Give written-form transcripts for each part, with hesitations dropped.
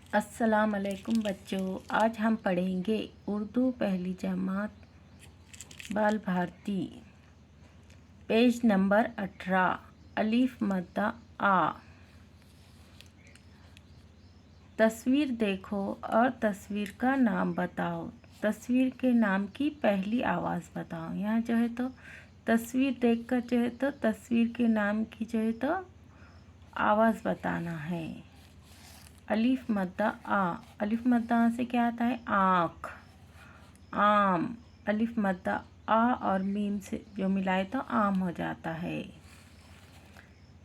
अस्सलाम वालेकुम बच्चों। आज हम पढ़ेंगे उर्दू पहली जमात बाल भारती, पेज नंबर 18, अलीफ मद्दा आ। तस्वीर देखो और तस्वीर का नाम बताओ। तस्वीर के नाम की पहली आवाज़ बताओ। यहाँ जो है तो तस्वीर देखकर जो है तो तस्वीर के नाम की जो है तो आवाज़ बताना है। अलीफ मद्दा आ। अलीफ मद्दा आ से क्या आता है? आँख, आम। अलीफ मद्दा आ और मीम से जो मिलाए तो आम हो जाता है।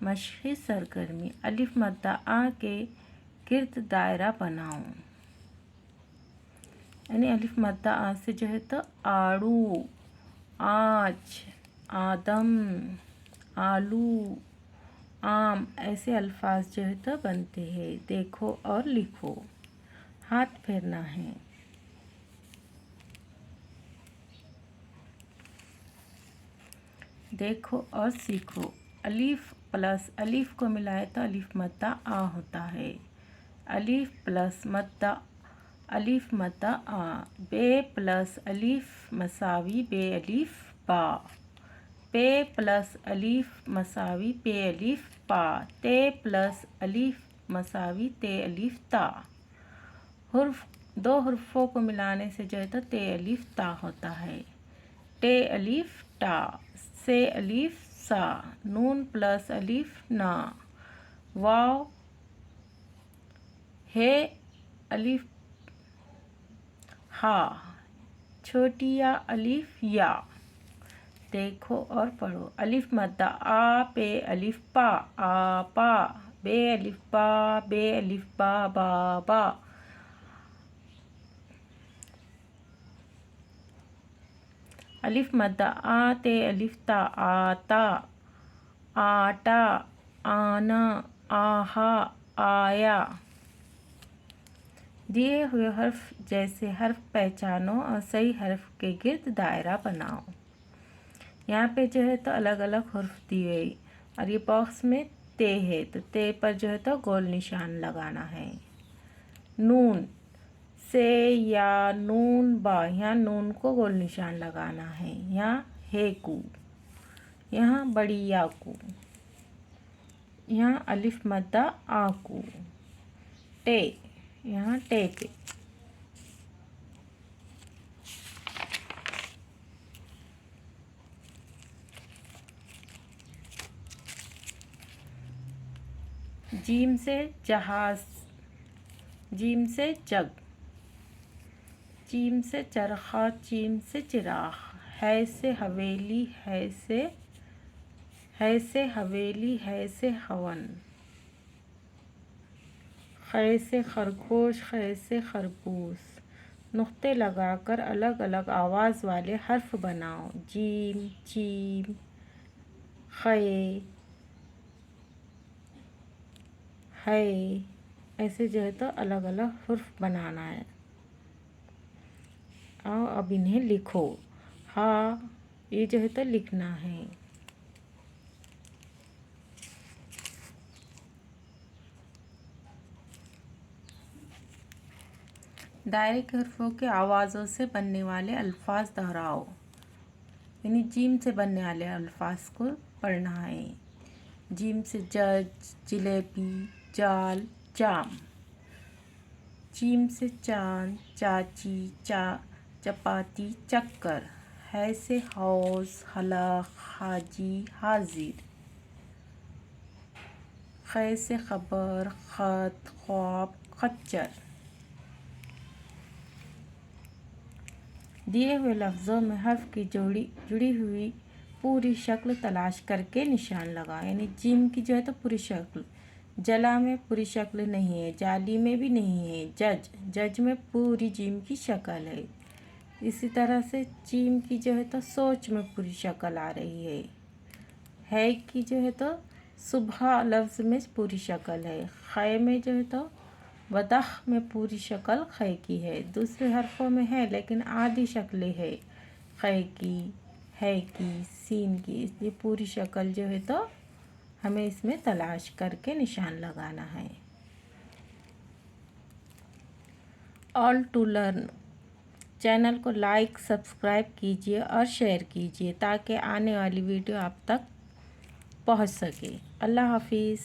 मशक़ी सरगर्मी। अलीफ मद्दा आ के गिर्द दायरा बनाओ। यानी अलीफ मद्दा आ से जो है तो आड़ू, आँच, आदम, आलू, आम ऐसे अल्फाज जो है तो बनते हैं। देखो और लिखो। हाथ फेरना है। देखो और सीखो। अलीफ प्लस अलीफ को मिलाए तो अलीफ मद्दा आ होता है। अलीफ प्लस मद्दा, अलीफ मद्दा आ। बे प्लस अलीफ मसावी बे अलीफ बा। पे प्लस अलीफ मसावी पे अलीफ पा। ते प्लस अलीफ मसावी ते अलीफ ता। दो हुर्फों को मिलाने से जो है तो ते अलीफ ता होता है। टे अलीफ टा। से अलीफ सा। नून प्लस अलीफ ना। वाव हे अलीफ हा। छोटी या अलीफ या। देखो और पढ़ो। अलीफ मद्दा आ पे अलीफ पा, आ पा। बे अलीफ बा, बे अलीफ बा, बा बा। अलीफ मद्दा आ ते अलीफ ता, आता, आटा, आना, आहा, आया। दिए हुए हर्फ जैसे हर्फ पहचानो और सही हर्फ के गिर्द दायरा बनाओ। यहाँ पे जो है तो अलग अलग हर्फ दी गई और ये बॉक्स में ते है तो ते पर जो है तो गोल निशान लगाना है। नून से या नून बा, यहाँ नून को गोल निशान लगाना है। यहाँ हे कू, यहाँ बड़ी या कू, यहाँ अलिफ मद्दा आ कू। टे, यहाँ टे पे। जीम से जहाज, जीम से जग, चीम से चरखा, चीम से चिराग। है से हवेली, है से हवेली, है से हवन। ख़ै से खरगोश, ख़ै से खरगोश। नुक्ते लगाकर अलग अलग आवाज़ वाले हर्फ बनाओ। जीम, चीम, ख़ै, है, ऐसे जो है तो अलग अलग हर्फ बनाना है। आओ अब इन्हें लिखो। हाँ, ये जो है तो लिखना है। दायरे के हर्फों के आवाज़ों से बनने वाले अल्फाज दोहराओ। यानी जीम से बनने वाले अल्फाज को पढ़ना है। जीम से जज, जिलेबी, जाल, जाम। चीम से चांद, चाची, चपाती, चक्कर। है से हौस, हलक, हाजी, हाजिर। ख़ै से खबर, ख़त, ख्वाब, खच्चर। दिए हुए लफ्ज़ों में हर्फ की जुड़ी हुई पूरी शक्ल तलाश करके निशान लगाओ। यानी जिम की जो है तो पूरी शक्ल, जला में पूरी शक्ल नहीं है, जाली में भी नहीं है। जज में पूरी जिम की शक्ल है। इसी तरह से चीम की जो है तो सोच में पूरी शक्ल आ रही है की जो है तो सुबह लफ्ज़ में पूरी शक्ल है। ख़ै में जो है तो वदह में पूरी शक्ल ख़ै की है। दूसरे हरफों में है लेकिन आधी शक्लें है। ख़ै की, है की, सीन की, इसलिए पूरी शक्ल जो है तो हमें इसमें तलाश करके निशान लगाना है। ऑल टू लर्न चैनल को लाइक सब्सक्राइब कीजिए और शेयर कीजिए ताकि आने वाली वीडियो आप तक पहुंच सके। अल्लाह हाफिज़।